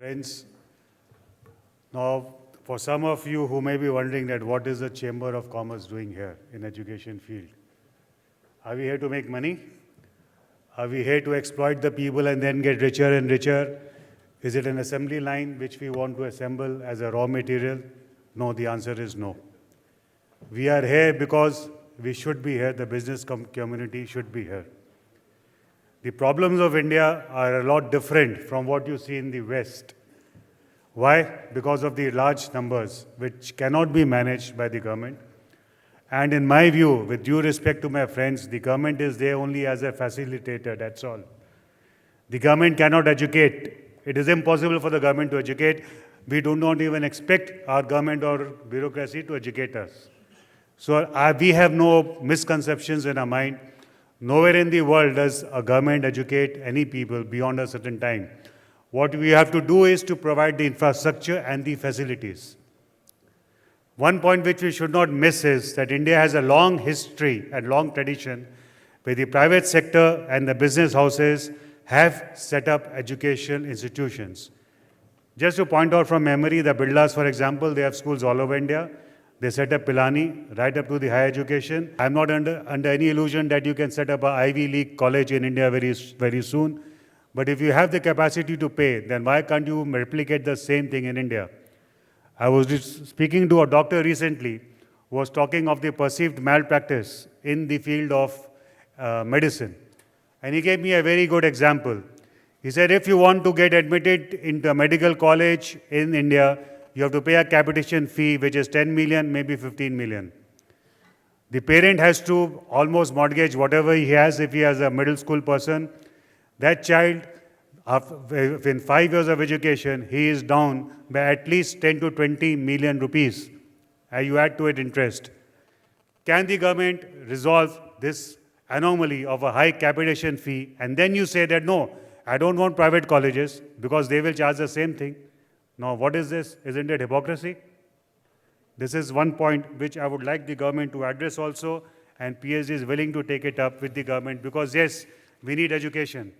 Friends, now for some of you who may be wondering that what is the Chamber of Commerce doing here in education field? Are we here to make money? Are we here to exploit the people and then get richer and richer? Is it an assembly line which we want to assemble as a raw material? No, the answer is no. We are here because we should be here, the business community should be here. The problems of India are a lot different from what you see in the West. Why? Because of the large numbers which cannot be managed by the government. And in my view, with due respect to my friends, the government is there only as a facilitator, that's all. The government cannot educate. It is impossible for the government to educate. We do not even expect our government or bureaucracy to educate us. So we have no misconceptions in our mind. Nowhere in the world does a government educate any people beyond a certain time. What we have to do is to provide the infrastructure and the facilities. One point which we should not miss is that India has a long history and long tradition where the private sector and the business houses have set up education institutions. Just to point out from memory, the Birlas, for example, they have schools all over India. They set up Pilani right up to the higher education. I'm not under any illusion that you can set up an Ivy League college in India very soon. But if you have the capacity to pay, then why can't you replicate the same thing in India? I was speaking to a doctor recently who was talking of the perceived malpractice in the field of medicine. And he gave me a very good example. He said, if you want to get admitted into a medical college in India, you have to pay a capitation fee, which is 10 million, maybe 15 million. The parent has to almost mortgage whatever he has if he has a middle school person. That child, in 5 years of education, he is down by at least 10 to 20 million rupees. And you add to it interest. Can the government resolve this anomaly of a high capitation fee? And then you say that, no, I don't want private colleges because they will charge the same thing. Now, what is this? Isn't it hypocrisy? This is one point which I would like the government to address also, and PSG is willing to take it up with the government because, yes, we need education.